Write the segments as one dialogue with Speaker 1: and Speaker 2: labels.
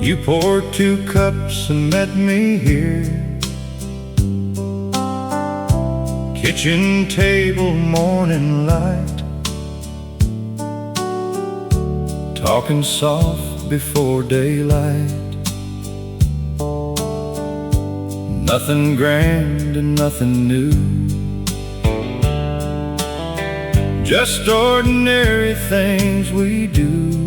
Speaker 1: You poured 2 cups and met me here. Kitchen table, morning light, talking soft before daylight. Nothing grand and nothing new, just ordinary things we do.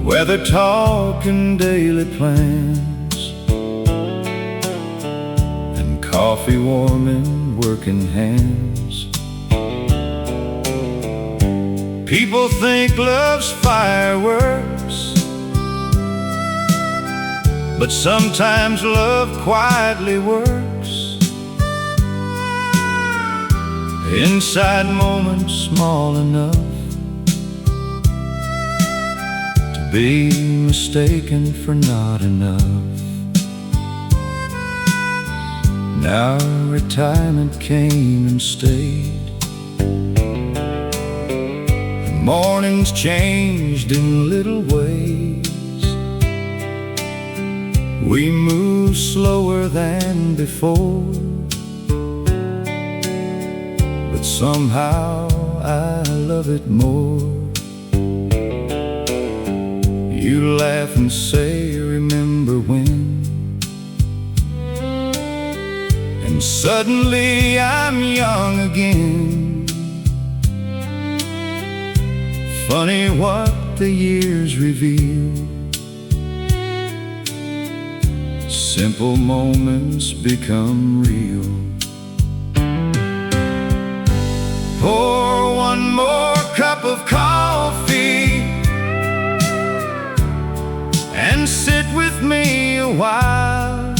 Speaker 1: Weather talk and daily plans, and coffee warming working hands. People think love's fireworks, but sometimes love quietly works. Inside moments small enough to be mistaken for not enough. Now retirement came and stayed. The mornings changed in little ways. We move slower than before, but somehow I love it more. You laugh and say, remember when? And suddenly I'm young again. Funny what the years reveal. Simple moments become real. Pour 1 more cup of coffee and sit with me a while.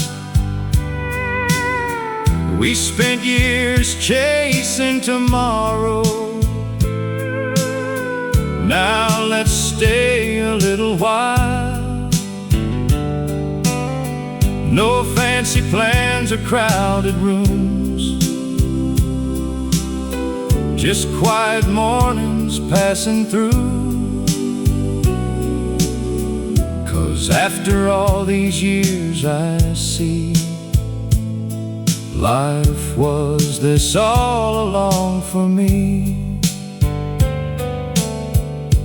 Speaker 1: We spent years chasing tomorrow. Now let's stay a little while. No fancy plans or crowded rooms, just quiet mornings passing through. 'Cause after all these years I see life was this all along for me.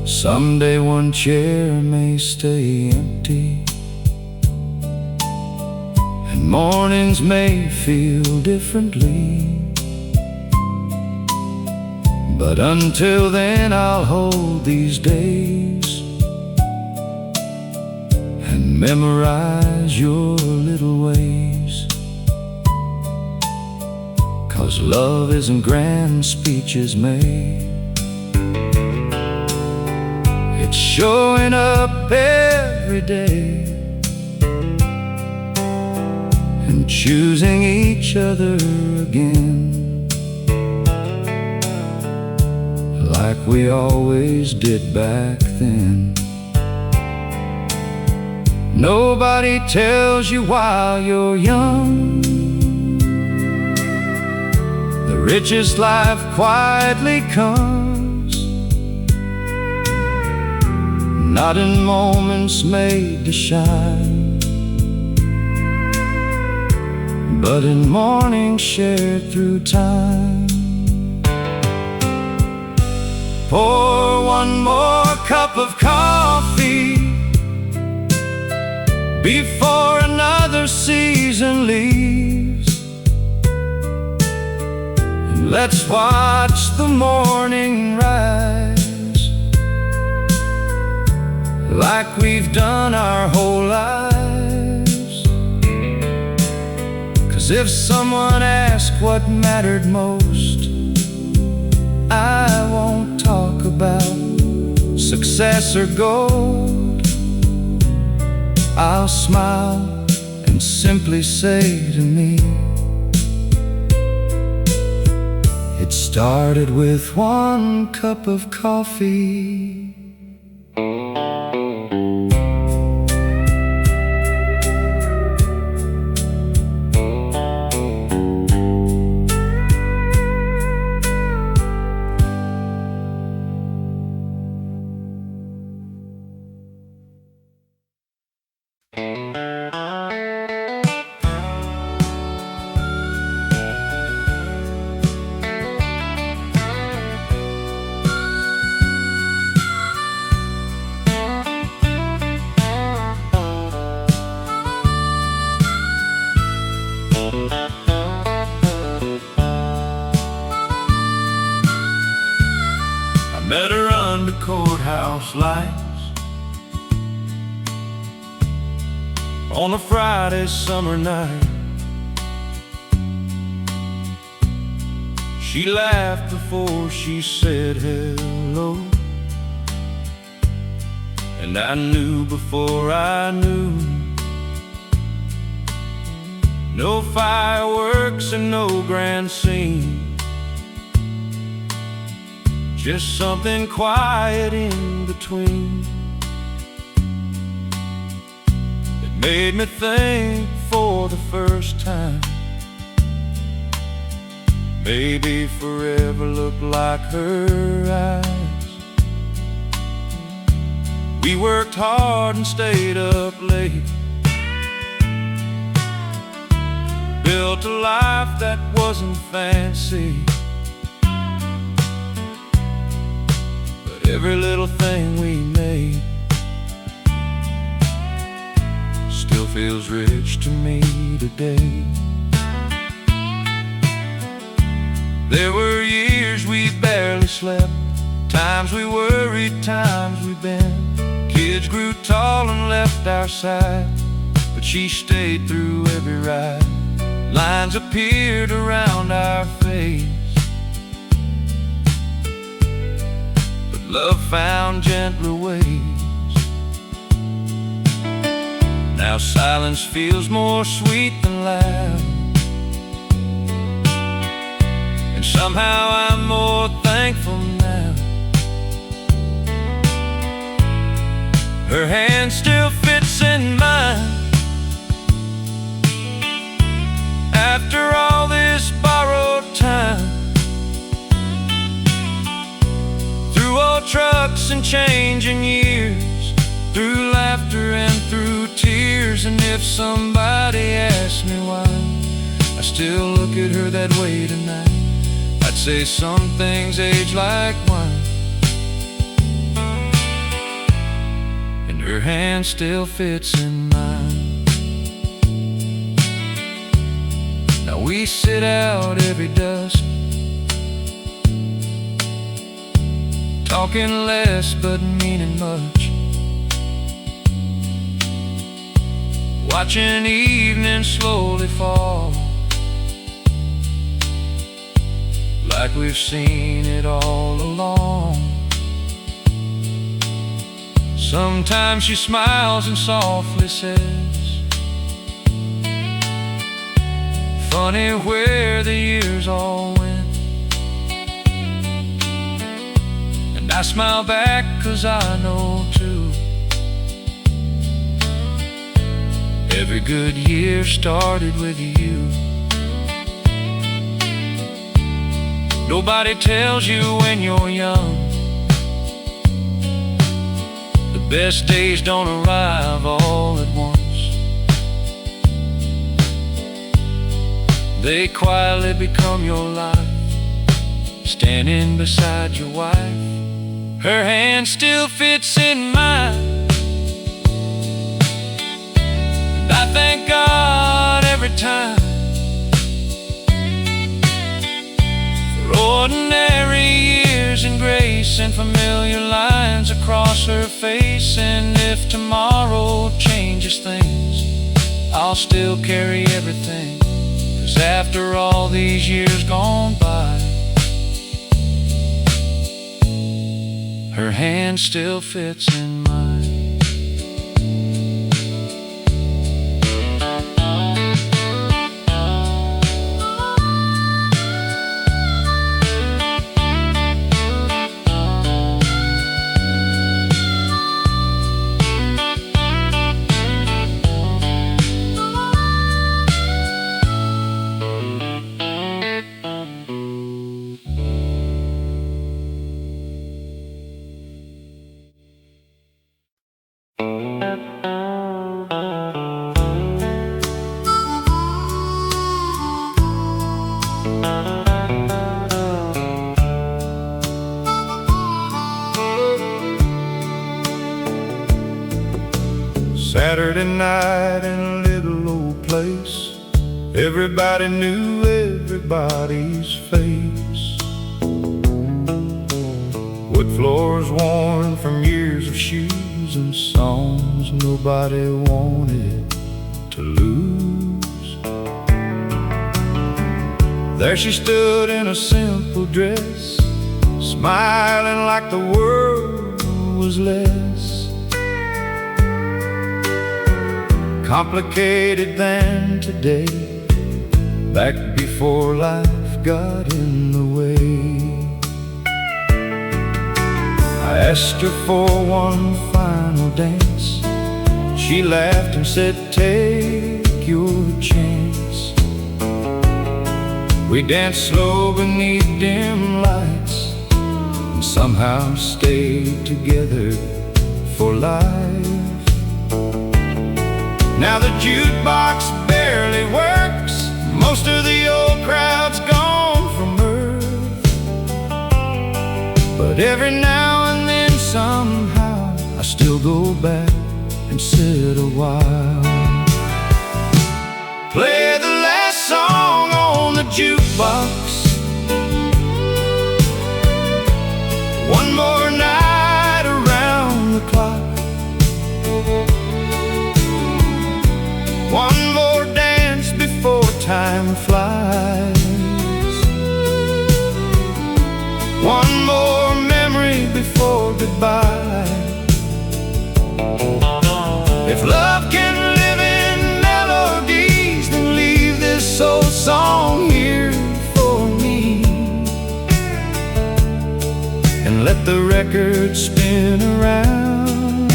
Speaker 1: Someday 1 chair may stay empty, and mornings may feel differently. But until then I'll hold these days and memorize your little ways. 'Cause love isn't grand speeches made, it's showing up every day and choosing each other again, like we always did back then. Nobody tells you while you're young the richest life quietly comes, not in moments made to shine, but in mornings shared through time. Pour 1 more cup of coffee before another season leaves, and let's watch the morning rise like we've done our whole lives. 'Cause if someone asked what mattered most, I won't talk about success or gold. I'll smile and simply say to me, it started with 1 cup of coffee. her under courthouse lights on a Friday summer night. She laughed before she said hello, and I knew before I knew. No fireworks and no grand scene, just something quiet in between. It made me think for the first time, maybe forever looked like her eyes. We worked hard and stayed up late, built a life that wasn't fancy, but every little thing we made still feels rich to me today. There were years we barely slept, times we worried, times we bent. Kids grew tall and left our side, but she stayed through every ride. Lines appeared around our face, but love found gentler ways. Now silence feels more sweet than loud, and somehow I'm more thankful now. Her hand still fits in mine after all this borrowed time, through old trucks and changing years, through laughter and through tears. And if somebody asked me why I still look at her that way tonight, I'd say some things age like wine, and her hand still fits in mine. Now we sit out every dusk, talking less but meaning much, watching evening slowly fall, like we've seen it all along. Sometimes she smiles and softly says, funny where the years all went. And I smile back 'cause I know too, every good year started with you. Nobody tells you when you're young the best days don't arrive all at once. They quietly become your life, standing beside your wife. Her hand still fits in mine, and I thank God every time for ordinary years and grace and familiar lines across her face. And if tomorrow changes things, I'll still carry everything, 'cause after all these years gone by, her hand still fits in mine. Saturday night in a little old place, everybody knew everybody's face. Wood floors worn from years of shoes and songs nobody wanted to lose. There she stood in a simple dress, smiling like the world was less complicated than today, back before life got in the way. I asked her for one final dance. She laughed and said, take your chance. We danced slow beneath dim lights and somehow stayed together for life. Now the jukebox barely works, most of the old crowd's gone from earth, but every now and then somehow I still go back and sit a while. Play the last song on the jukebox, one more night around the clock, one more dance before time flies, one more memory before goodbye. If love can live in melodies, then leave this old song here for me, and let the record spin around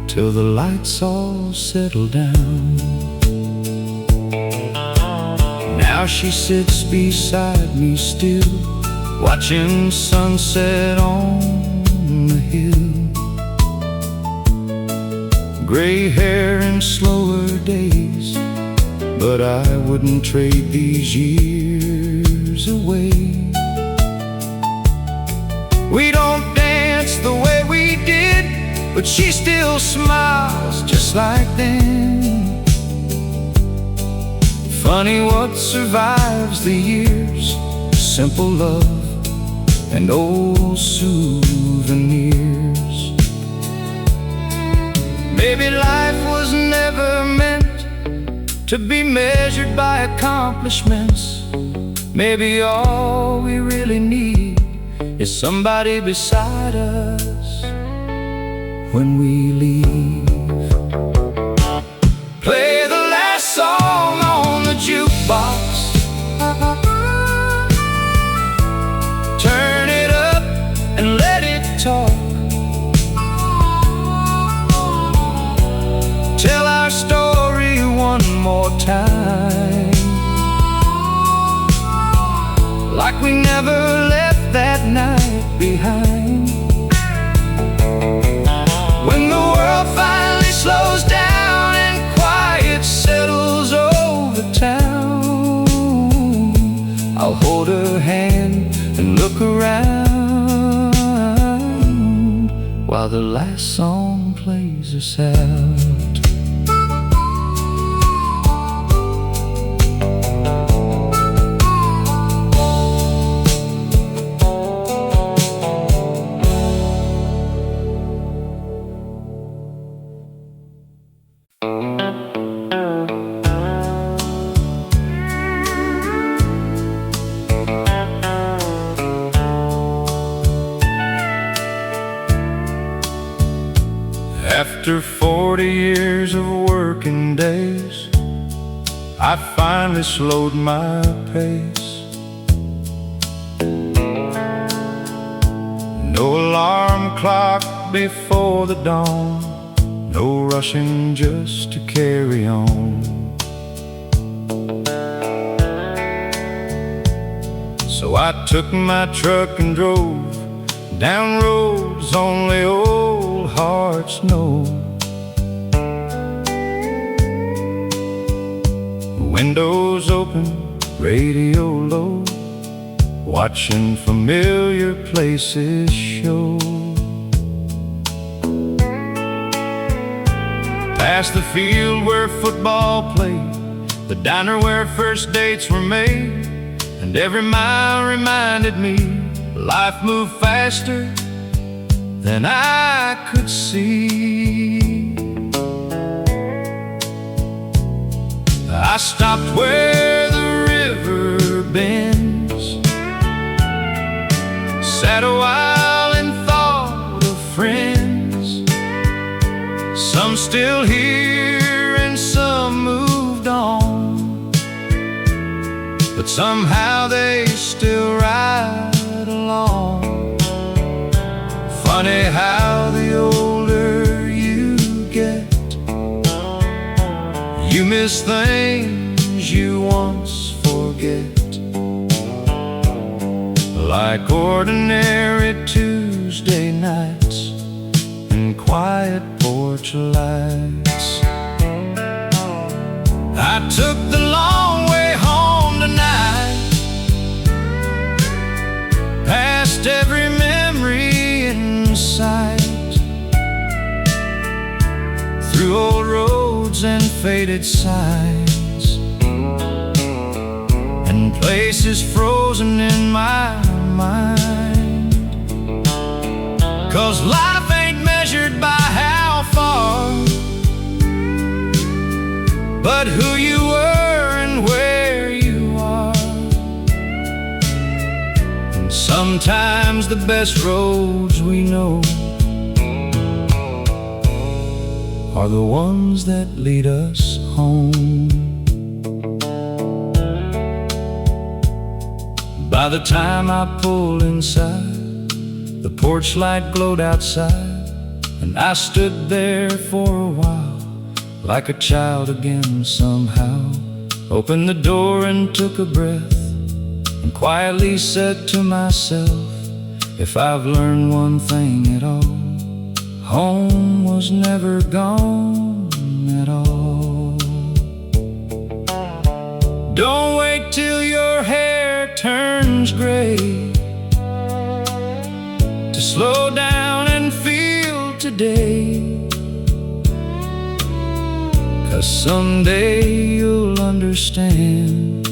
Speaker 1: till the lights all settle down. Now she sits beside me still, watching sunset on the hill. Gray hair and slower days, but I wouldn't trade these years away. We don't dance the way we did, but she still smiles just like then. Funny what survives the years, simple love and old souvenirs. Maybe life was never meant to be measured by accomplishments. Maybe all we really need is somebody beside us when we leave. Play the last song on the jukebox, turn it up and let it talk. Tell our story one more time, like we never left that night behind. When the world finally slows down and quiet settles over town, I'll hold her hand and look around while the last song plays us out. After 40 years of working days, I finally slowed my pace. No alarm clock before the dawn, no rushing just to carry on. So I took my truck and drove down roads only old hearts know. Windows open, radio low, watching familiar places show. Past the field where football played, the diner where first dates were made, and every mile reminded me Life moved faster than I could see. I stopped where the river bends, sat a while and thought of friends. Some still here and some moved on, but somehow they still ride along. Funny how the older you get, you miss things you once forget, like ordinary Tuesday nights and quiet porch lights. I took the long way home tonight, past every memory in sight, through old roads and faded signs, and places frozen in my mind. 'Cause life ain't measured by how far, but who you were and where you are. And sometimes the best roads we know are the ones that lead us home. By the time I pulled inside, the porch light glowed outside, and I stood there for a while, like a child again somehow. Opened the door and took a breath, and quietly said to myself, if I've learned one thing at all, home was never gone at all. Don't wait till your hair turns gray to slow down and feel today, 'cause someday you'll understand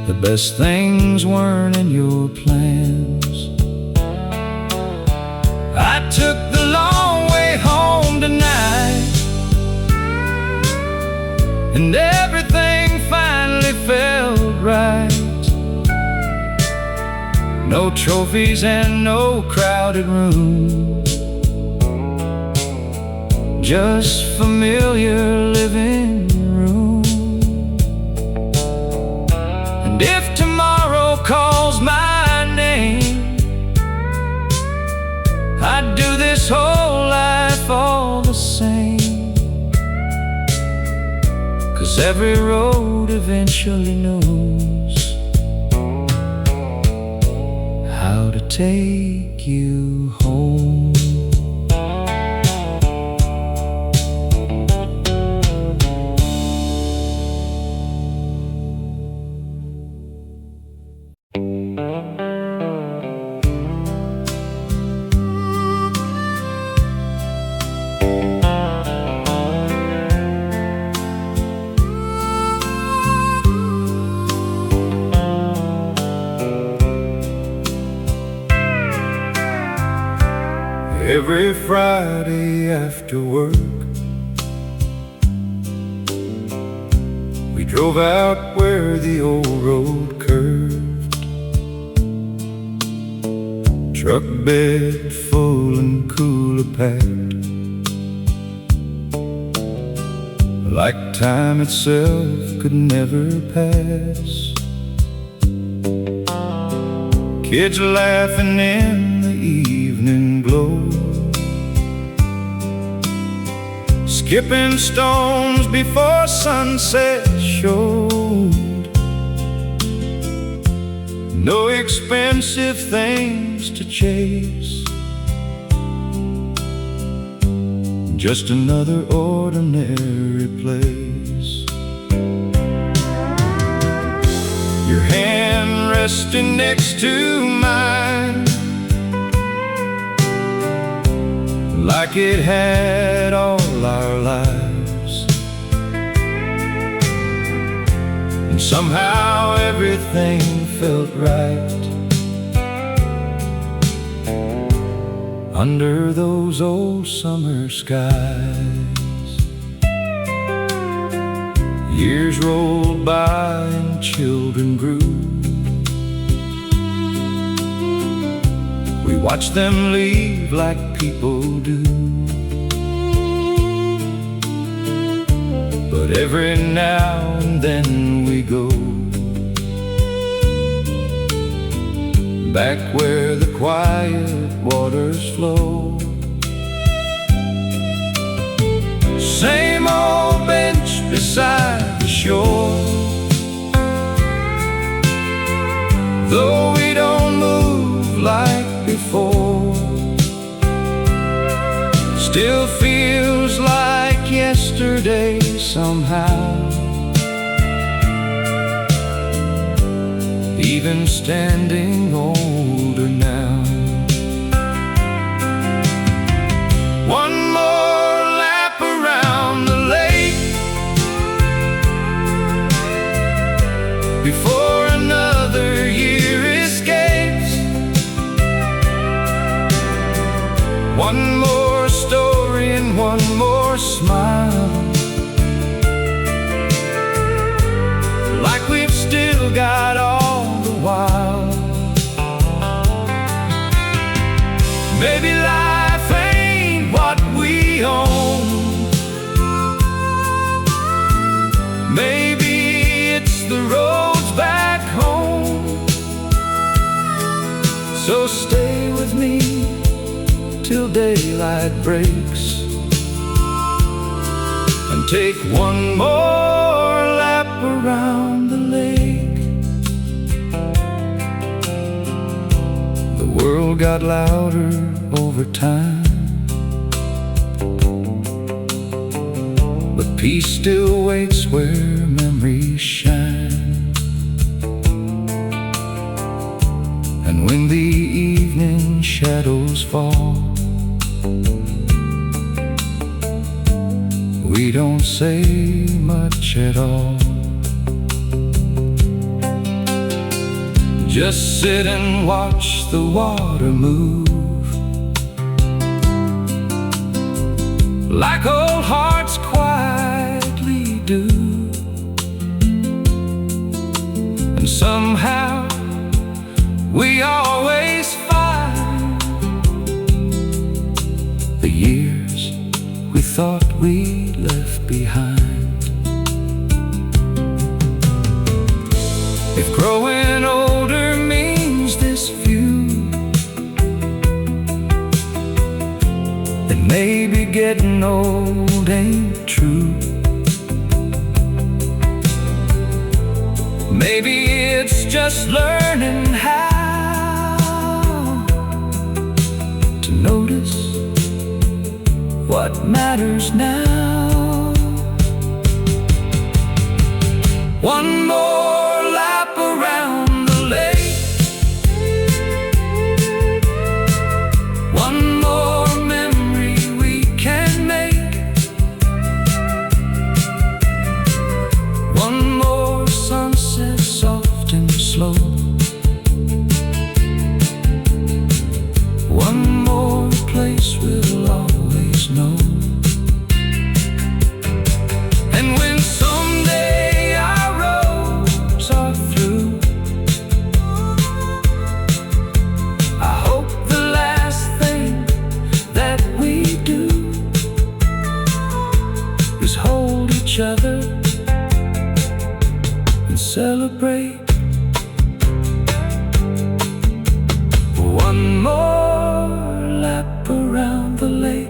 Speaker 1: the best things weren't in your plans. I took the long way home tonight, and everything finally felt right. No trophies and no crowded rooms, just familiar living room. And if tomorrow calls my name, I'd do this whole life all the same, 'cause every road eventually knows how to take you home. Every Friday after work, we drove out where the old road curved, truck bed full and cooler packed, like time itself could never pass. Kids laughing in the evening glow, skipping stones before sunset showed. No expensive things to chase, just another ordinary place. Your hand resting next to mine, like it had all our lives. And somehow everything felt right. Under those old summer skies, years rolled by and children grew. We watched them leave like people do. But every now and then we go back where the quiet waters flow. Same old bench beside the shore. Though we don't move like before, still feels like yesterday somehow. Even standing older now. One more lap around the lake before another year escapes. One more story and one more smile, like we've still got all the while. Maybe life ain't what we own. Maybe it's the roads back home. So stay with me till daylight breaks, and take one more lap around the lake. The world got louder over time, but peace still waits where memories shine. And when the evening shadows fall, we don't say much at all. Just sit and watch the water move, like old hearts quietly do. And somehow we always find the years we thought we left behind. If growing older means this view, then maybe getting old ain't true. Maybe it's just learning how to notice what matters now. One more lap around the lake, one more memory we can make, one more sunset soft and slow, one more place we'll always know. And when someday our roads are through, I hope the last thing that we do is hold each other and celebrate. One more lap around the lake.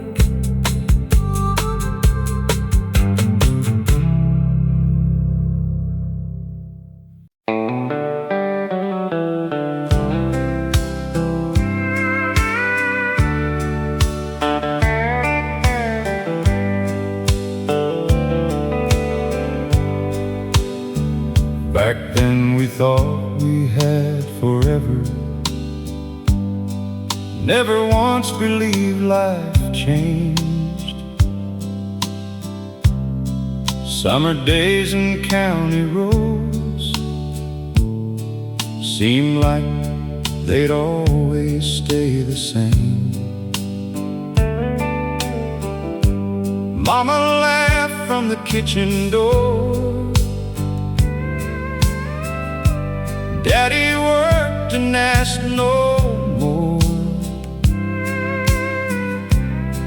Speaker 1: Back then we thought we had forever. Never once believed life changed. Summer days and county roads, seemed like they'd always stay the same. Mama laughed from the kitchen door, Daddy worked and asked no more,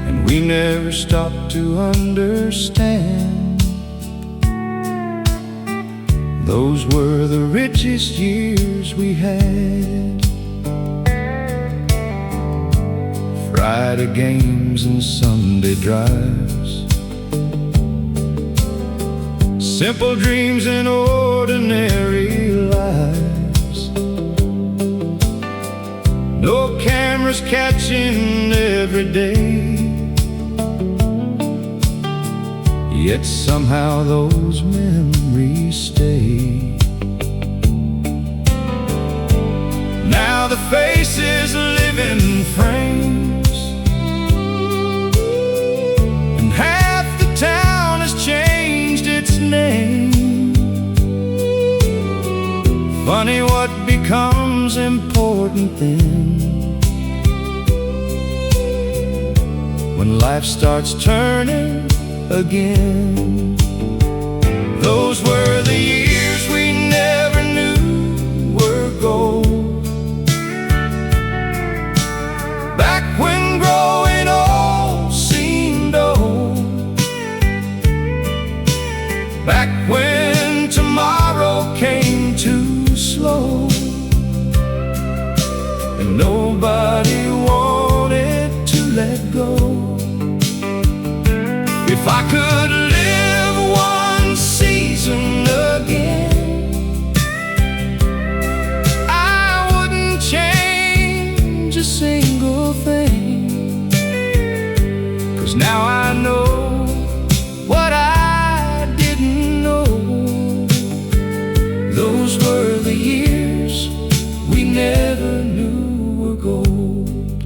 Speaker 1: and we never stopped to understand. Those were the richest years we had. Friday games and Sunday drives, simple dreams and ordinary lives. No cameras catching every day, yet somehow those memories stay. Now the faces live in frames, and half the town has changed its name. Funny what becomes important then, when life starts turning again. Those were the years we never knew were gold, back when growing old seemed old, back when tomorrow came too slow, and nobody wanted to let go. If I could live one season again, I wouldn't change a single thing, 'cause now I know what I didn't know. Those were the years we never knew were gold.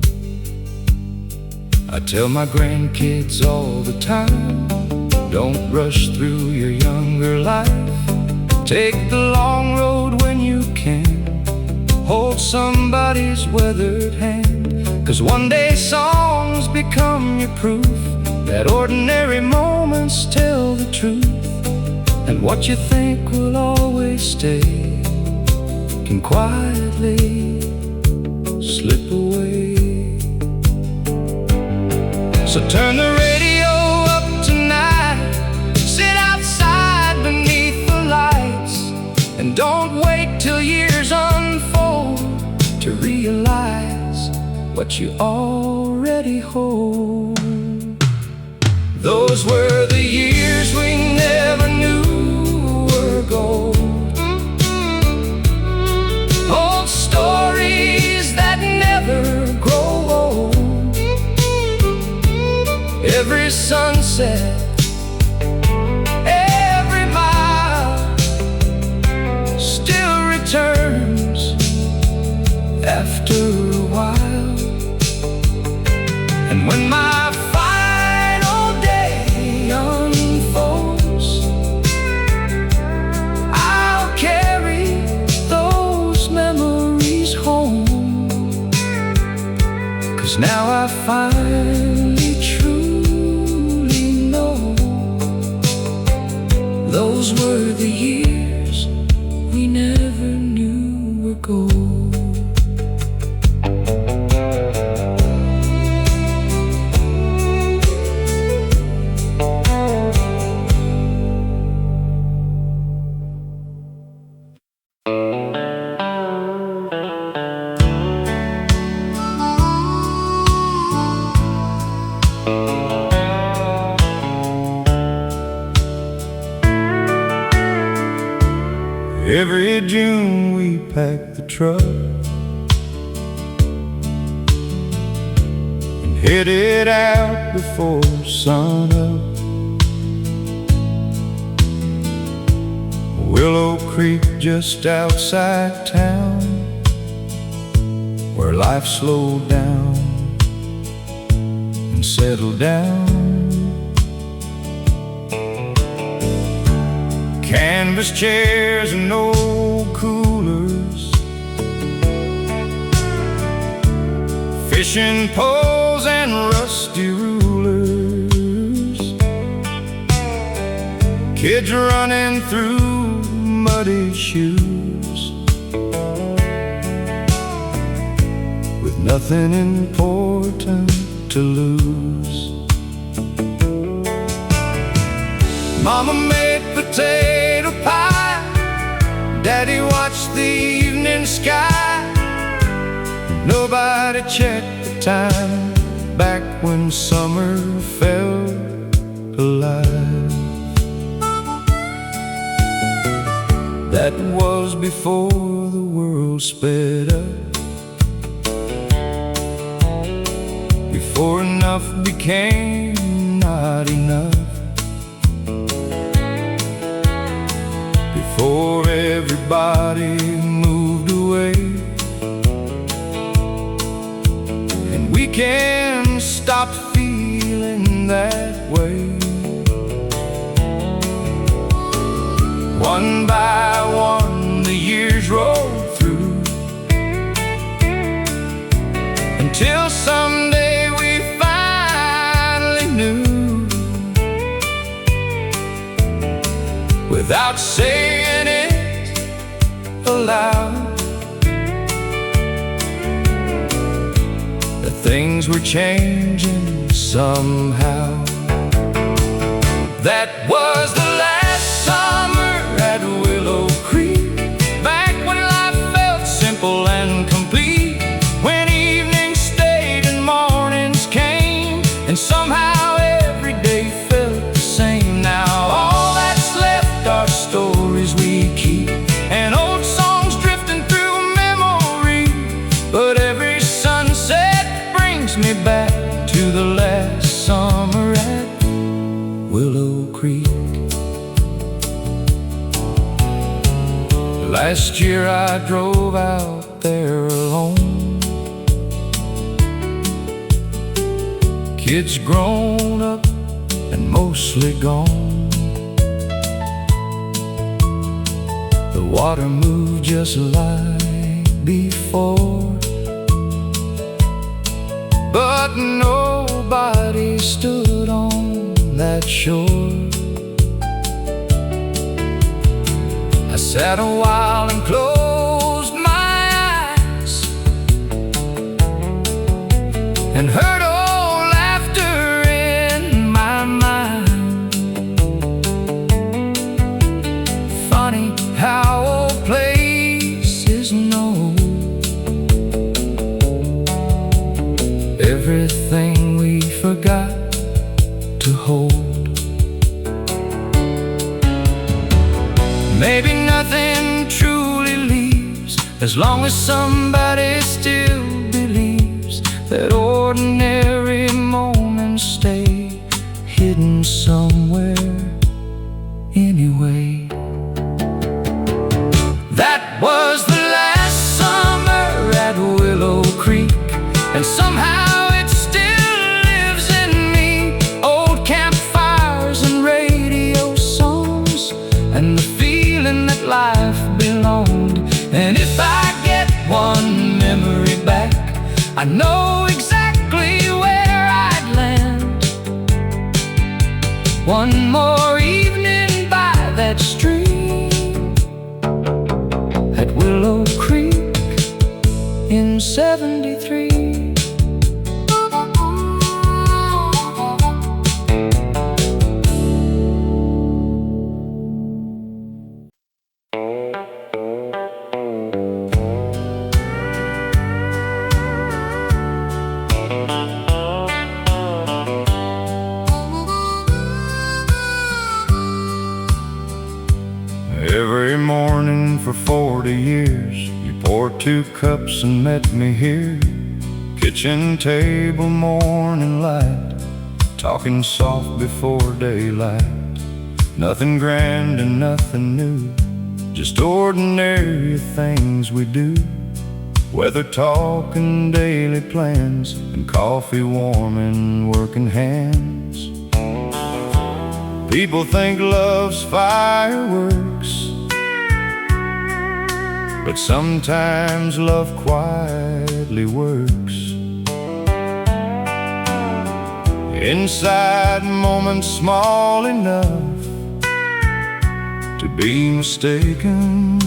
Speaker 1: I tell my grandkids all the time, don't rush through your younger life. Take the long road when you can. Hold somebody's weathered hand, 'cause one day songs become your proof that ordinary moments tell the truth, and what you think will always stay can quietly slip away. So turn the radio up tonight, sit outside beneath the lights, and don't wait till years unfold to realize what you already hold. Those were the years we never knew were gold, old stories that never grow old. Every sunset, every mile still returns after a while. And when my final day unfolds, I'll carry those memories home, 'cause now I finally truly know those were the years we never knew were gold. Every June we pack the truck and headed out before sunup. Willow Creek just outside town, where life slowed down and settled down. Canvas chairs and old coolers fishing poles and rusty rulers, kids running through muddy shoes, with nothing important to lose. Mama made potato pie, Daddy watched the evening sky. Nobody checked the time back when summer felt alive. That was before the world sped up, before enough became not enough, before everybody moved away. And we can't stop feeling that way. One by one the years roll through, until someday we finally knew, without saying it aloud, that things were changing somehow. That was the last summer at Willow Creek, back when life felt simple and complete, when evenings stayed and mornings came, and somehow every day felt the same. Now all that's left are stories we keep, and old songs drifting through memory. But every sunset brings me back to the last summer at Willow Creek. Last year I drove out there alone, kids grown up and mostly gone. The water moved just like before, but nobody stood on that shore. I sat a while and closed my eyes, and heard old laughter in my mind. Funny how old places know everything we forgot to hold. Maybe nothing truly leaves, as long as somebody still believes that ordinary moments stay hidden somewhere anyway. That was the last summer at Willow Creek, and somehow it still lives in me. Old campfires and radio songs, and the feeling that life belonged. And if I get one memory back, I know exactly where I'd land. One more evening by that stream at Willow Creek in '73. Every morning for 40 years, you poured 2 cups and met me here. Kitchen table, morning light, talking soft before daylight. Nothing grand and nothing new, just ordinary things we do. Weather talk and daily plans, and coffee warming working hands. People think love's fireworks, but sometimes love quietly works. Inside moments small enough to be mistaken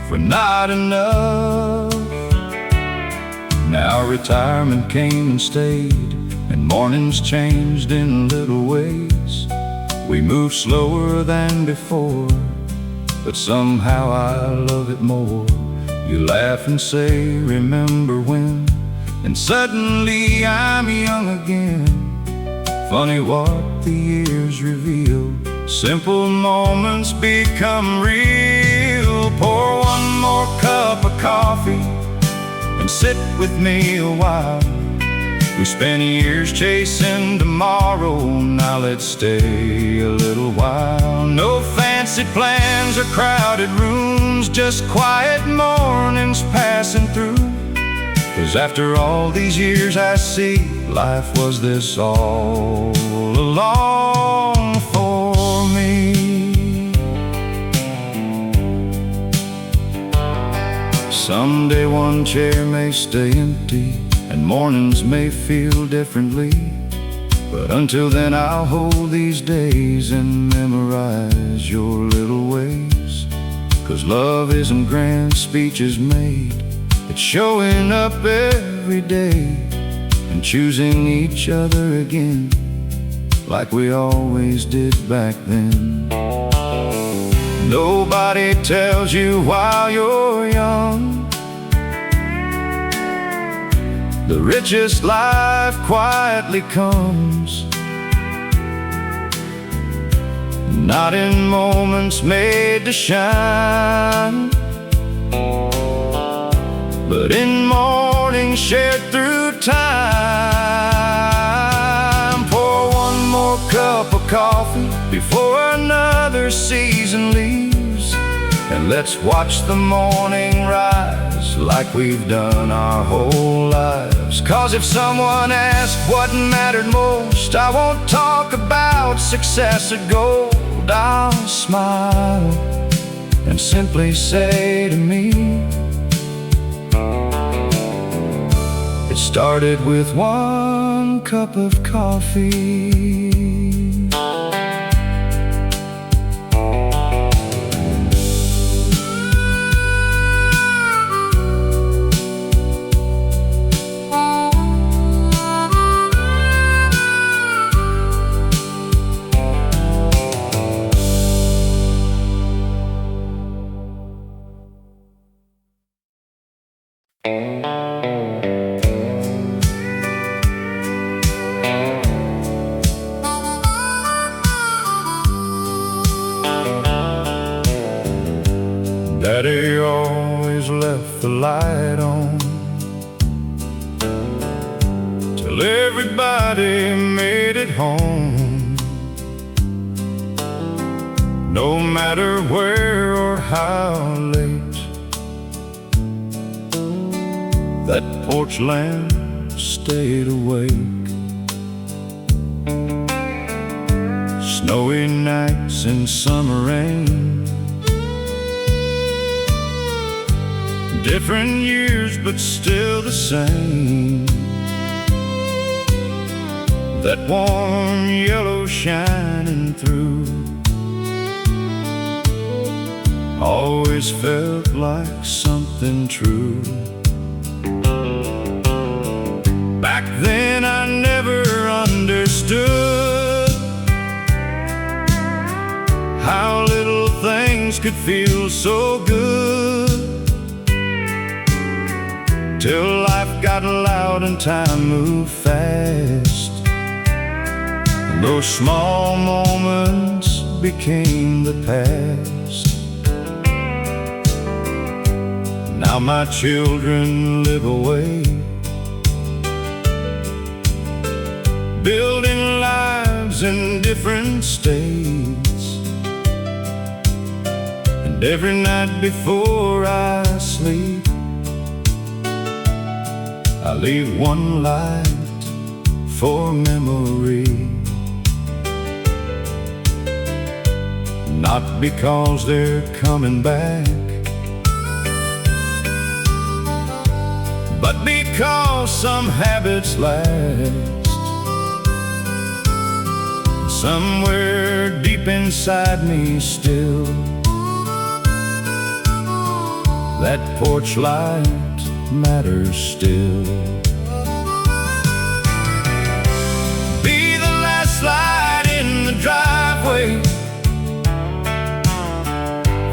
Speaker 1: for not enough. Now retirement came and stayed, and mornings changed in little ways. We move slower than before, but somehow I love it more. You laugh and say, remember when? And suddenly I'm young again. Funny what the years reveal. Simple moments become real. Pour one more cup of coffee and sit with me a while. We spent years chasing tomorrow, now let's stay a little while. No fancy plans or crowded rooms, just quiet mornings passing through. 'Cause after all these years I see life was this all along for me. Someday one chair may stay empty and mornings may feel differently, but until then I'll hold these days and memorize your little ways. 'Cause love isn't grand speeches made, it's showing up every day and choosing each other again, like we always did back then. Nobody tells you while you're young the richest life quietly comes, not in moments made to shine, but in mornings shared through time. Pour one more cup of coffee before another season leaves, and let's watch the morning rise like we've done our whole lives. 'Cause if someone asked what mattered most, I won't talk about success or gold. I'll smile and simply say to me, it started with one cup of coffee. Daddy always left the light on till everybody made it home. No matter where or how late, that porch lamp stayed awake. Snowy nights and summer rain, different years but still the same. That warm yellow shining through always felt like something true. Back then I never understood how little things could feel so good, till life got loud and time moved fast. Those small moments became the past. Now my children live away, building lives in different states. And every night before I sleep, I leave one light for memory. Not because they're coming back, but because some habits last. somewhere deep inside me still, that porch light matters still. Be the last light in the driveway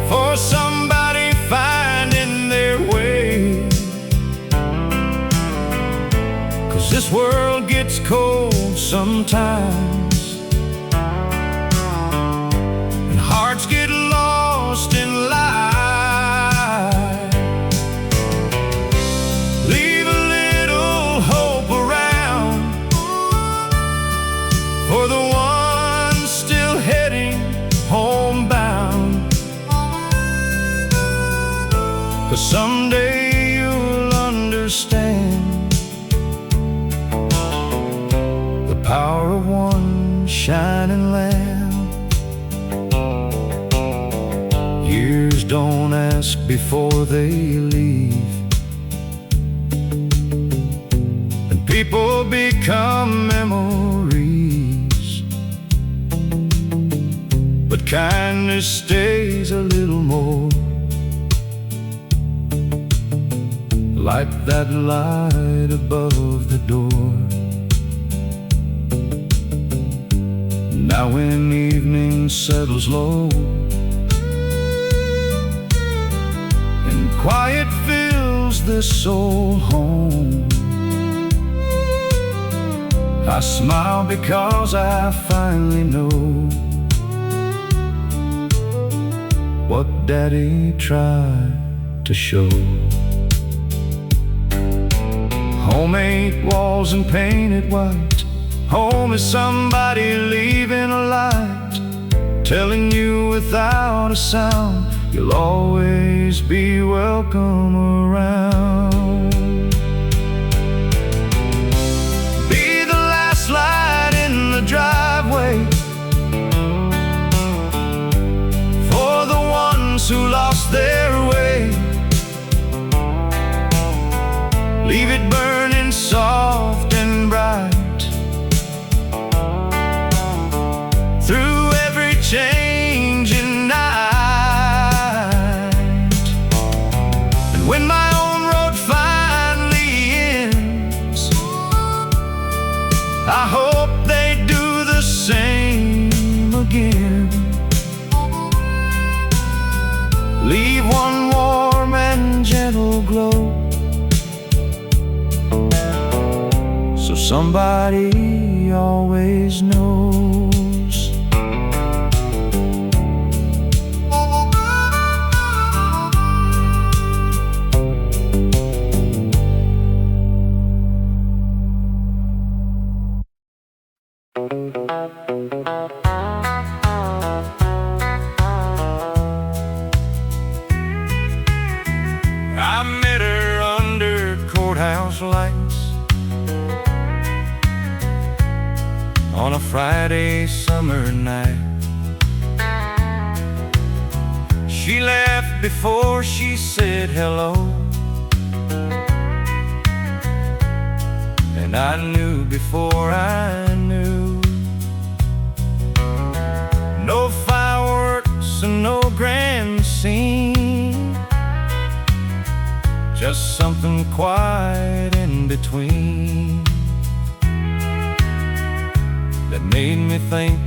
Speaker 1: for somebody finding their way, 'cause this world gets cold sometimes, and hearts get lost in life. Leave a little hope around for the ones still heading homebound, 'cause someday you'll understand the power of one shining lamp. Years don't ask before they leave, and people become memories, but kindness stays a little more, like that light above the door. Now when evening settles low and quiet fills this old home, I smile because I finally know what Daddy tried to show. Home ain't walls and painted white. Home is somebody leaving a light, telling you without a sound you'll always be welcome around. Be the last light in the driveway for the ones who lost their way. Leave it burning soft and bright through every changing night. And when my own road finally ends, I hope they do the same again. Leave one warm and gentle glow, so somebody always knows. I met her under courthouse lights on a Friday summer night. She left before she said hello, and I knew before I knew. No fireworks and no grand scene, just something quiet in between that made me think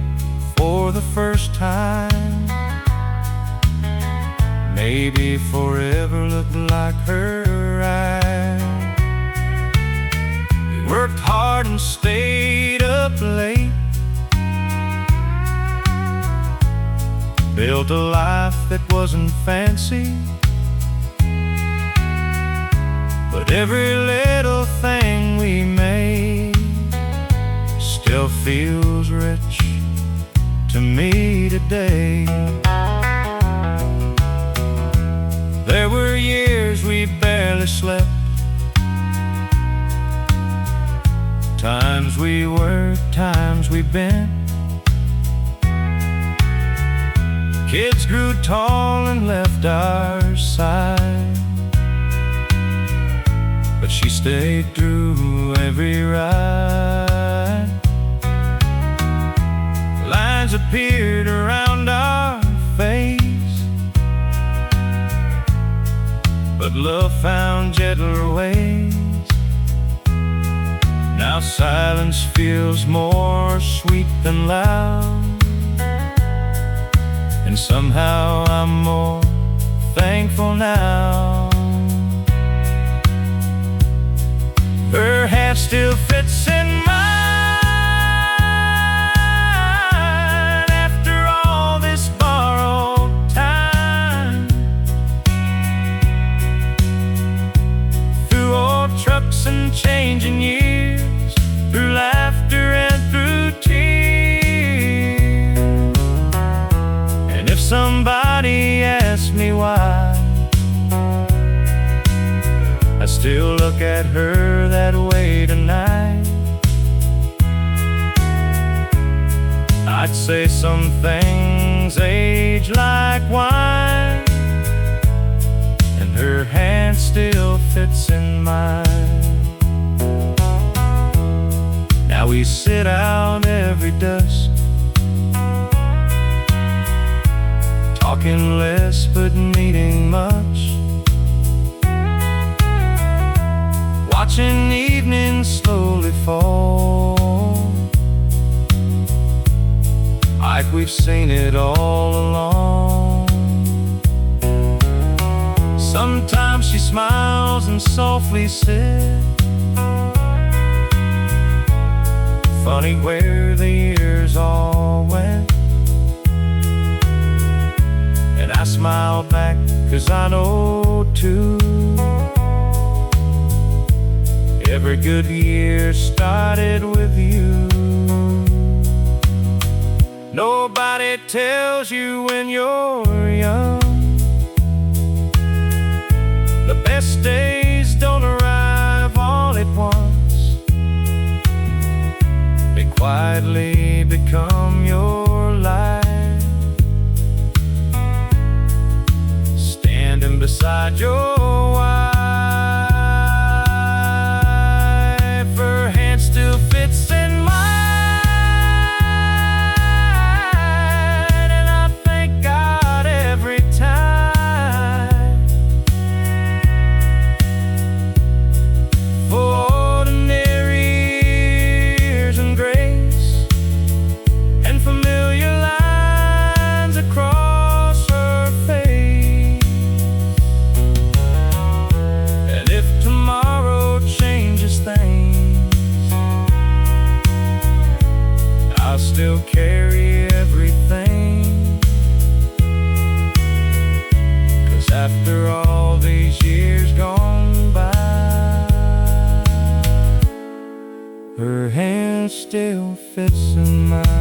Speaker 1: for the first time, maybe forever looked like her eyes. We worked hard and stayed up late, built a life that wasn't fancy, but every little thing we made still feels rich to me today. There were years we barely slept, times we worked, times we bent. Kids grew tall and left our side, but she stayed through every ride. Well, clouds appeared around our face, but love found gentler ways. Now silence feels more sweet than loud, and somehow I'm more thankful now. Her hand still fits in mine after all this borrowed time. Through old trucks and changing years, through laughter and through tears. And if somebody asks me why, I still look at her that way tonight. I'd say some things age like wine, and her hand still fits in mine. Now we sit out every dusk, talking less but meeting much, watching evening slowly fall, like we've seen it all along. Sometimes she smiles and softly says, funny where the years all went. And I smile back, 'cause I know too, every good year started with you. Nobody tells you when you're young the best days don't arrive all at once. They quietly become your life, standing beside your wife. Her hand still fits in mine, and I thank God every time for ordinary years and grace, and familiar lines across her face. And if tomorrow changes things, I'll still carry everything, 'cause after all these years gone by, her hand still fits in mine.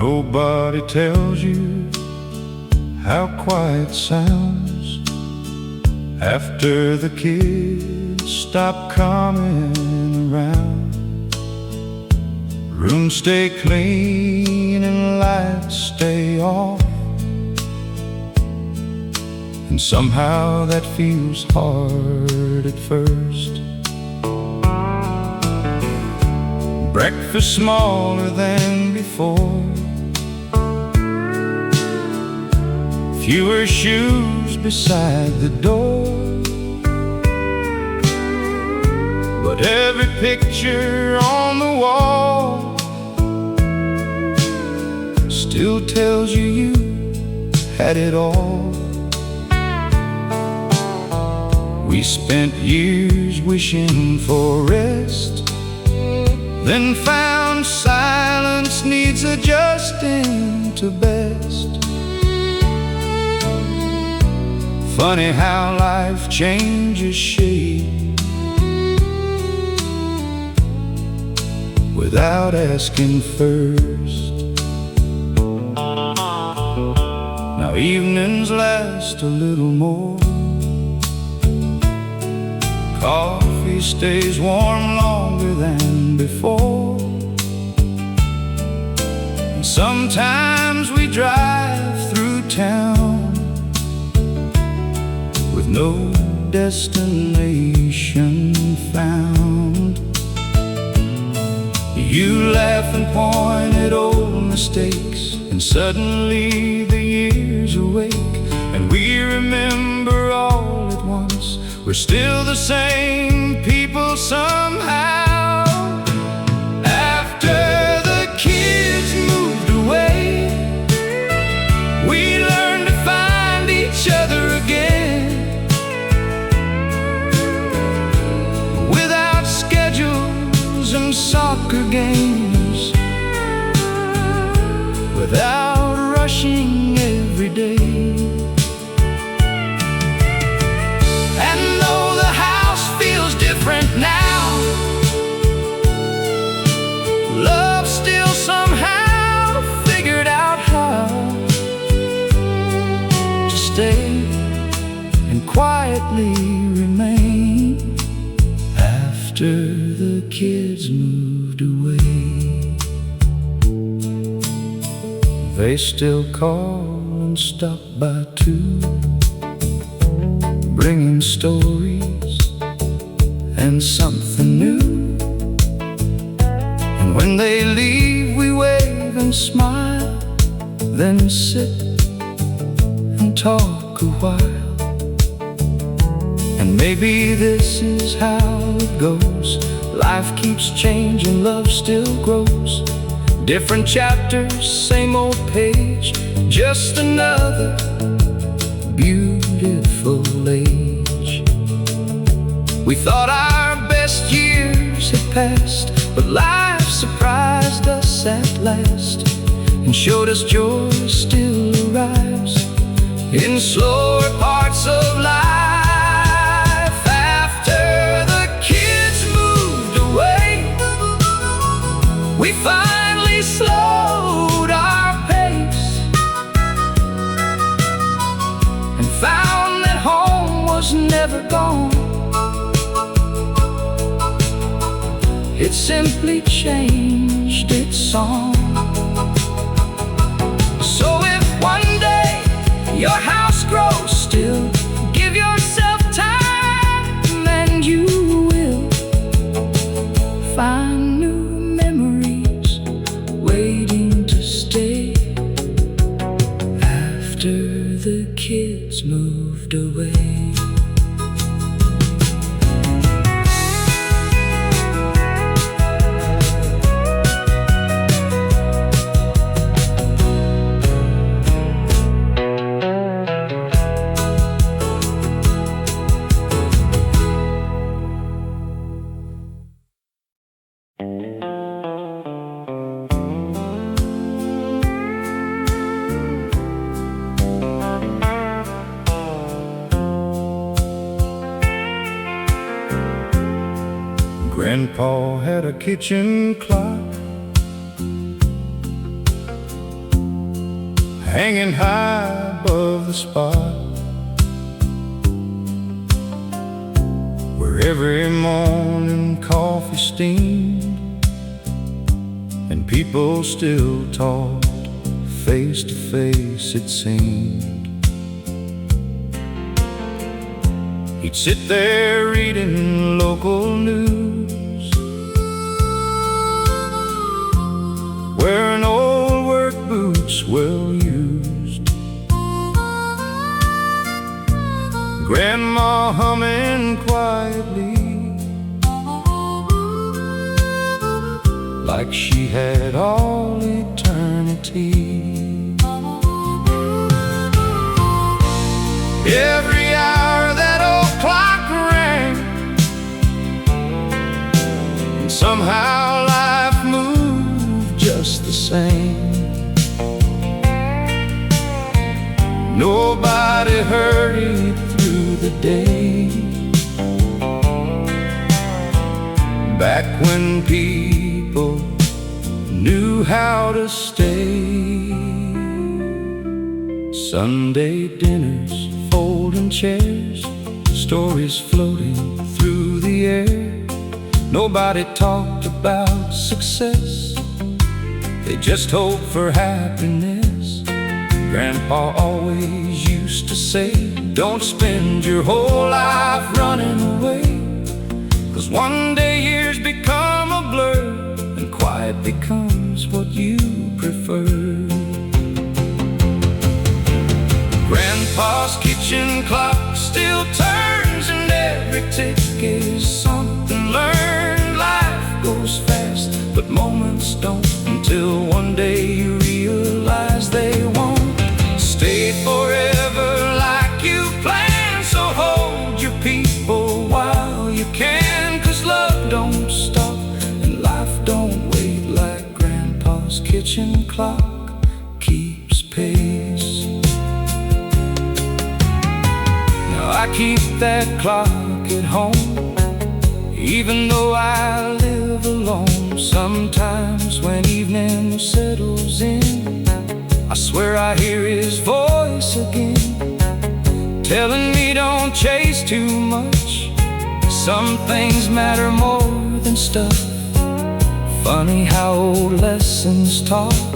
Speaker 1: Nobody tells you how quiet sounds after the kids stop coming around. Rooms stay clean and lights stay off, and somehow that feels hard at first. Breakfast smaller than before, fewer shoes beside the door, but every picture on the wall still tells you you had it all. We spent years wishing for rest, then found silence needs adjusting to best. Funny how life changes shape without asking first. Now evenings last a little more, coffee stays warm longer than before, and sometimes we drive through town with no destination found. You laugh and point at old mistakes, and suddenly the years awake, and we remember all at once we're still the same people somehow. After the kids moved away, we learned to find each other again, without schedules and soccer games, without rushing every day. And though the house feels different now, love still somehow figured out how to stay and quietly remain after the kids moved away. They still call and stop by too, bringing stories and something new. And when they leave, we wave and smile, then sit and talk a while. And maybe this is how it goes. Life keeps changing, love still grows. Different chapters, same old page, just another beautiful age. We thought our best years had passed, but life surprised us at last and showed us joy still arrives in slower parts of life. After the kids moved away, we finally slowed our pace and found that home was never gone. It simply changed its song. So if one day your house grows still, give yourself time and you will find new memories waiting to stay after the kids moved away. Grandpa had a kitchen clock hanging high above the spot where where every morning coffee steamed and people still talked face to face, it seemed. He'd sit there reading local news, wearing old work boots well used, Grandma humming quietly like she had all eternity. Every hour that old clock rang, and somehow life moved just the same. Nobody hurried through the day, back when people knew how to stay. Sunday dinners, folding chairs, stories floating through the air. Nobody talked about success, they just hoped for happiness. Grandpa always used to say, don't spend your whole life running away, 'cause one day years become a blur and quiet becomes what you prefer. Grandpa's kitchen clock still turns, and every tick is something learned. Life goes fast, but moments don't, until one day you realize they won't stay forever like you planned. So hold your people while you can, 'cause love don't stop and life don't wait, like Grandpa's kitchen clock keeps pace. I keep that clock at home, even though I live alone. Sometimes when evening settles in, I swear I hear his voice again, telling me don't chase too much. Some things matter more than stuff. Funny how old lessons talk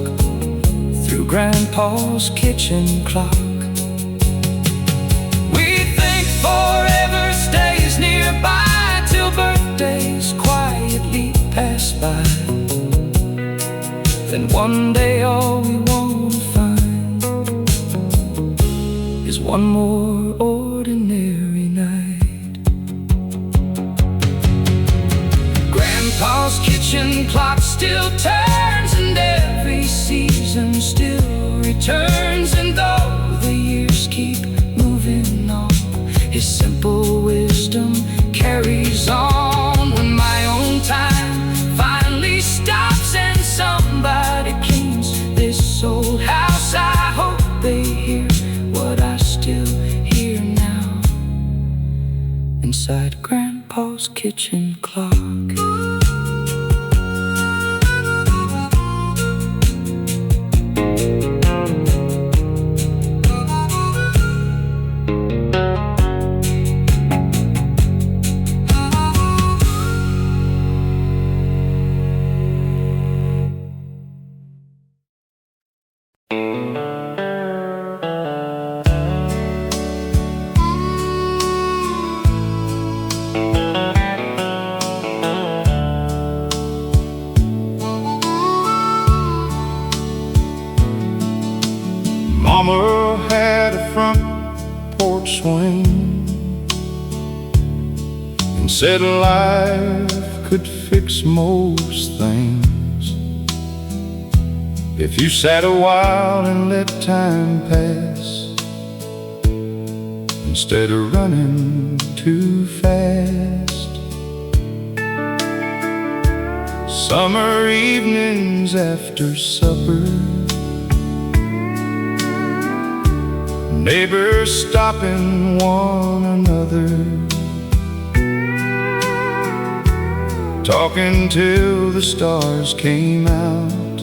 Speaker 1: through Grandpa's kitchen clock. Forever stays nearby till birthdays quietly pass by. Then one day all we want to find is one more ordinary night. Grandpa's kitchen clock still turns, and every season still returns. And though the years keep moving on, his simple wisdom carries on. When my own time finally stops and somebody cleans this old house, I hope they hear what I still hear now inside Grandpa's kitchen clock.
Speaker 2: Mama had a front porch swing and said life could fix most things if you sat a while and let time pass, instead of running too fast. Summer evenings after supper, neighbors stopping one another, talking till the stars came out.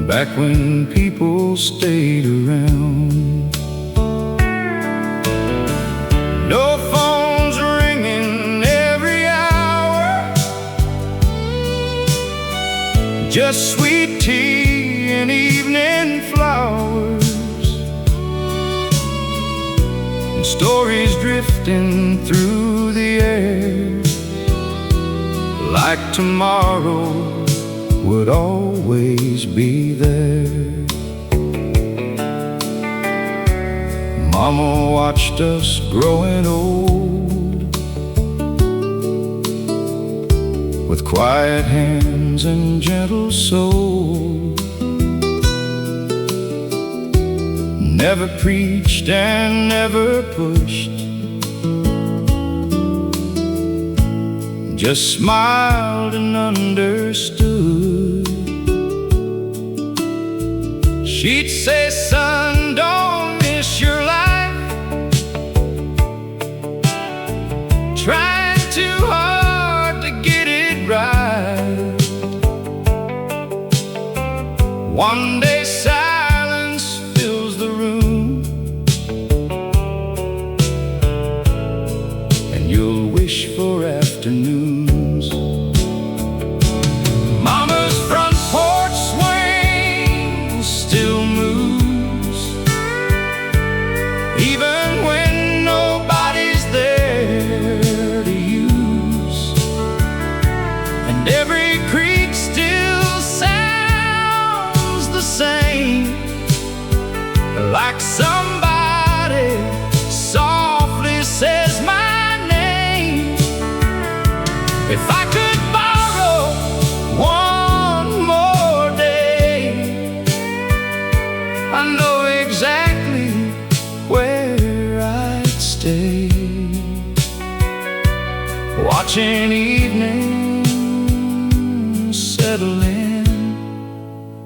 Speaker 2: Back when people stayed around, just sweet tea and evening flowers, and stories drifting through the air, like tomorrow would always be there. Mama watched us growing old, with quiet hands and gentle soul. Never preached and never pushed, just smiled and understood. She'd say, son, don't miss your life trying too hard to get it right. One day silence fills the room, and you'll wish for afternoons. Mama's front porch swing still moves, even when nobody's there to use, and every creak still sounds the same, like somebody softly says my name. If I could borrow one more day, I know exactly where I'd stay, watching evening settle in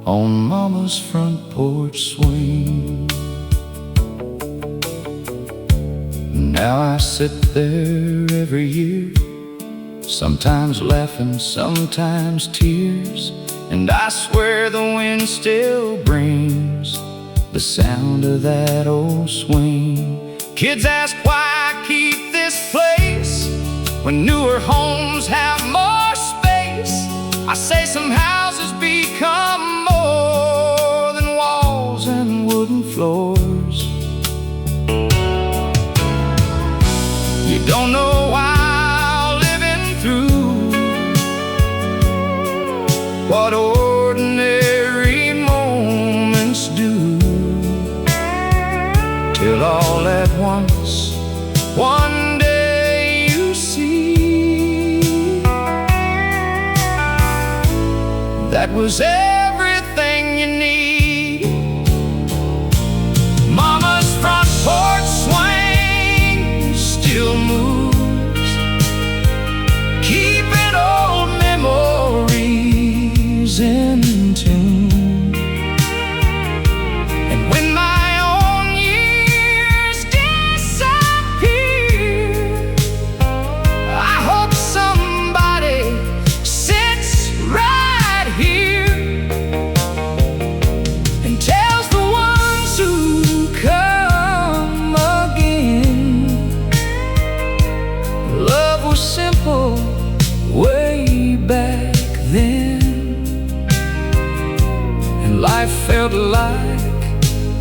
Speaker 2: on Mama's front porch swing. Now I sit there every year, sometimes laughing, sometimes tears, and I swear the wind still brings the sound of that old swing. Kids ask why I keep this place when newer homes have more space. I say some houses become more than walls and wooden floors. You don't know why living through what ordinary moments do, till all at once one day you see that was everything you need. Mama's front porch swing still moves, keeping old memories in tune. And when my own years disappear, I hope somebody sits right here and tells the ones who come again, love was simple way back then, and life felt like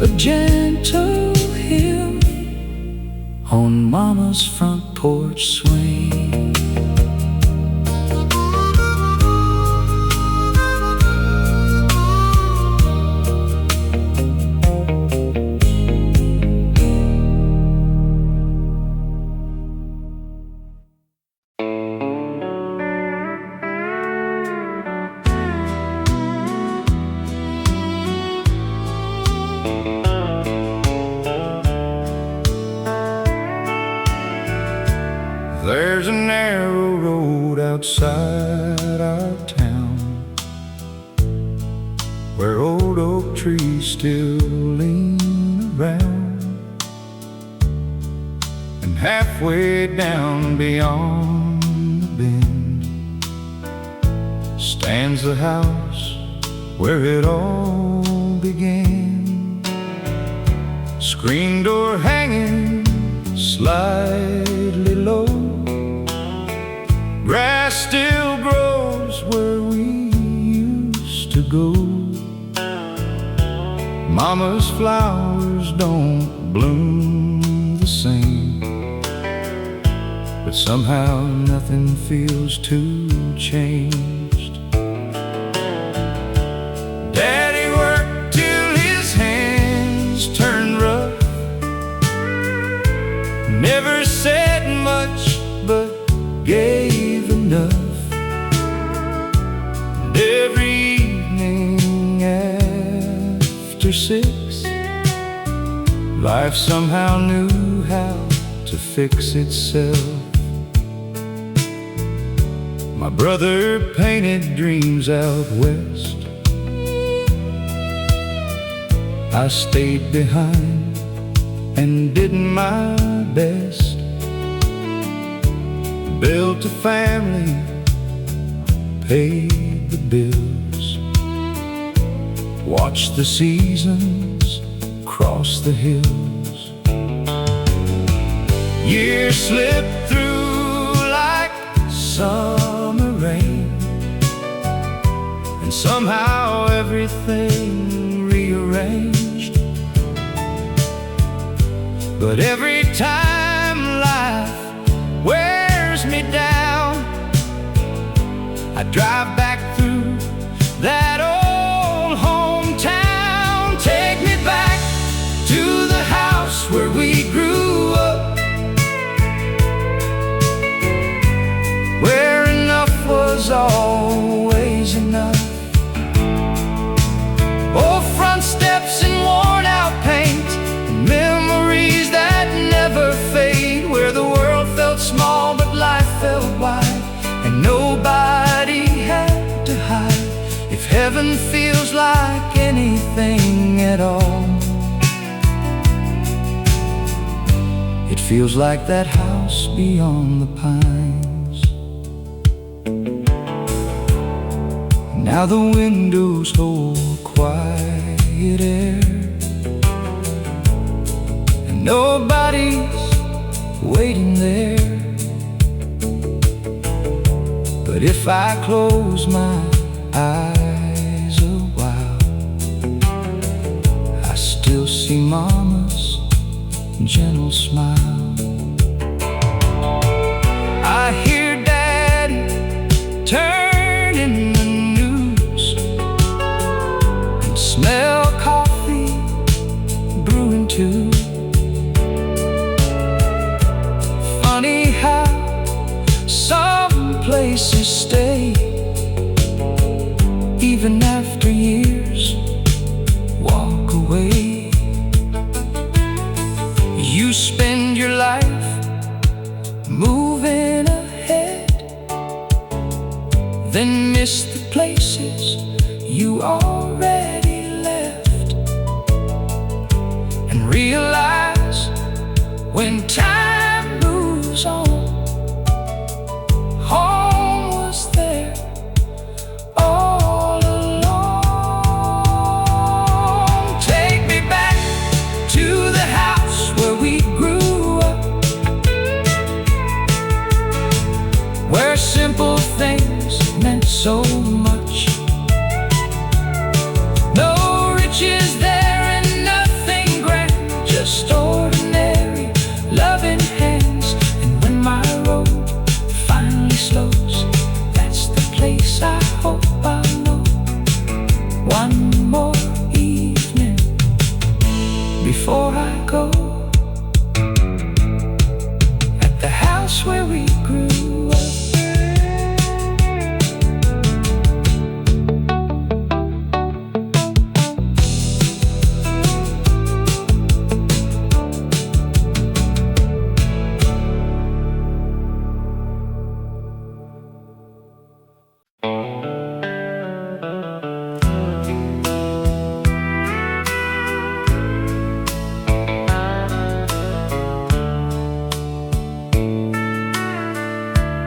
Speaker 2: a gentle hymn on Mama's front porch swing. There's a narrow road outside our town, where old oak trees still lean around, and halfway down beyond the bend stands the house where it all began. Screen door hanging slightly low, grass still grows where we used to Mama's flowers don't bloom the same, but somehow nothing feels too changed. Daddy worked till his hands turned rough, never said much but gave enough. And every evening after 6, life somehow knew how to fix itself. My brother painted dreams out west, I stayed behind and did my best. Built a family, paid the bills, watched the seasons cross the hills. Years slipped through like summer rain, and somehow everything rearranged. But every time life wears me down, I drive back through that old hometown. Take me back to the house where we grew up, where enough was always enough. Oh, front steps and worn out paint, and memories that never fade, where the world felt small but life felt wide, and nobody had to hide. If heaven feels like anything at all, it feels like that house beyond the pines. Now the windows hold quiet air, and nobody's waiting there. But if I close my eyes a while, I still see Mama's gentle smile. I hear Daddy turning the news, and smell coffee brewing too. Funny how some places stay, even after years walk away. You spend your life moving ahead, then miss the places you already left, and realize when time moves on, home was there all along. Take me back to the house where we grew up, where simple things meant so much. No riches there and nothing grand, just ordinary loving hands. And when my road finally slows, that's the place I hope I'll know. One more evening before I go, at the house where we grew up.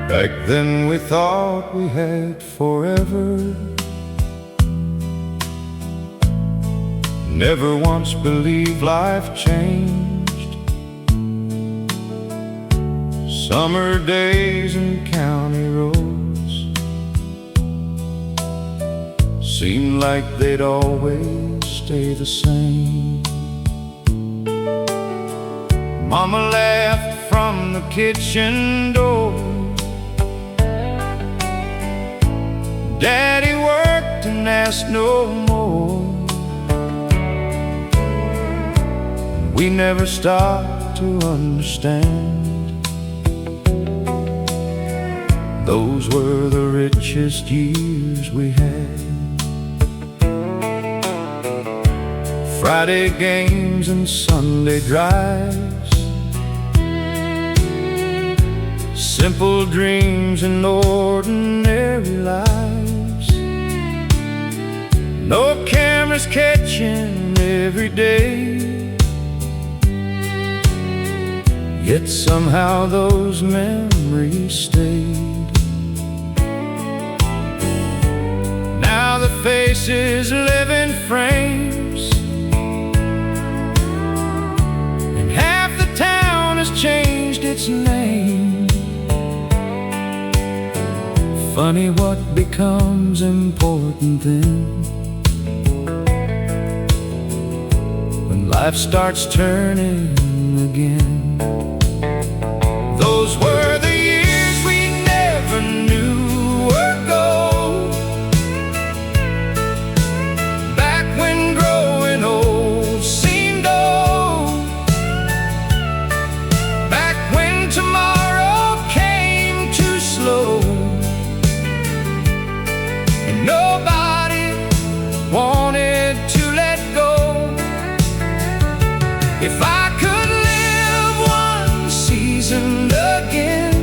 Speaker 2: Back then we thought we had forever, never once believed life changed. Summer days and county roads, seemed like they'd always stay the same. Mama laughed from the kitchen door, Daddy worked and asked no more. We never stopped to understand. Those were the richest years we had. Friday games and Sunday drives, simple dreams and ordinary lives. No cameras catching every day, yet somehow those memories stayed. Now the faces live in frames, and half the town has changed its name. Funny what becomes important then, when life starts turning again. Those were the years we never knew were gold, back when growing old seemed old, back when tomorrow came too slow, and nobody wanted to let go. If I could live one season again,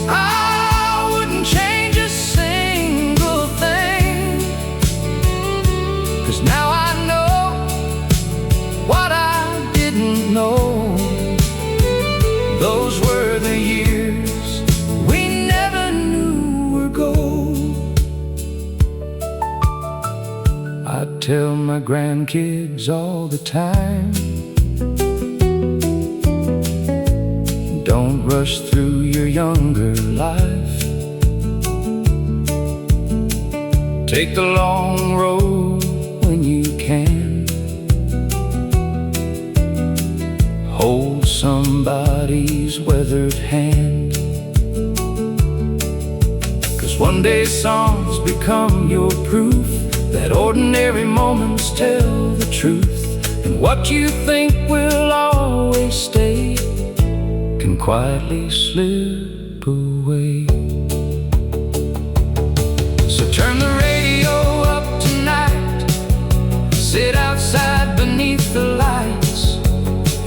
Speaker 2: I wouldn't change a single thing, 'cause now I know what I didn't know. Those were the years we never knew were gold. I tell my grandkids all the time, don't rush through your younger life. Take the long road when you can. Hold somebody's weathered hand, 'cause one day songs become your proof that ordinary moments tell the truth, and what you think will always stay can quietly slip away. So turn the radio up tonight, sit outside beneath the lights,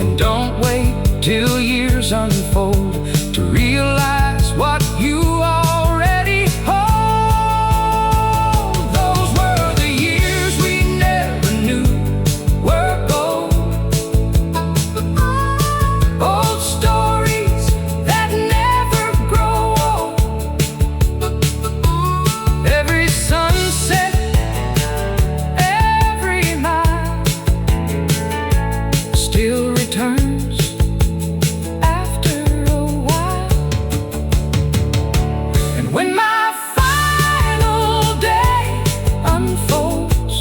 Speaker 2: and don't wait till years unfold to realize what you already hold. Those were the years we never knew were gold. Old stories that never grow old. Every sunset, every night still returns after a while. And when my final day unfolds,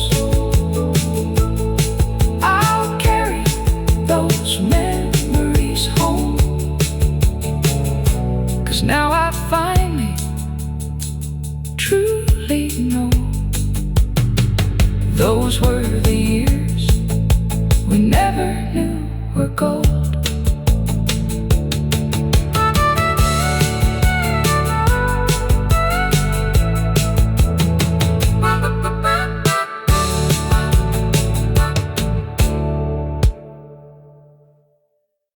Speaker 2: I'll carry those memories home, 'cause now I finally truly know those were the years we never knew were gold.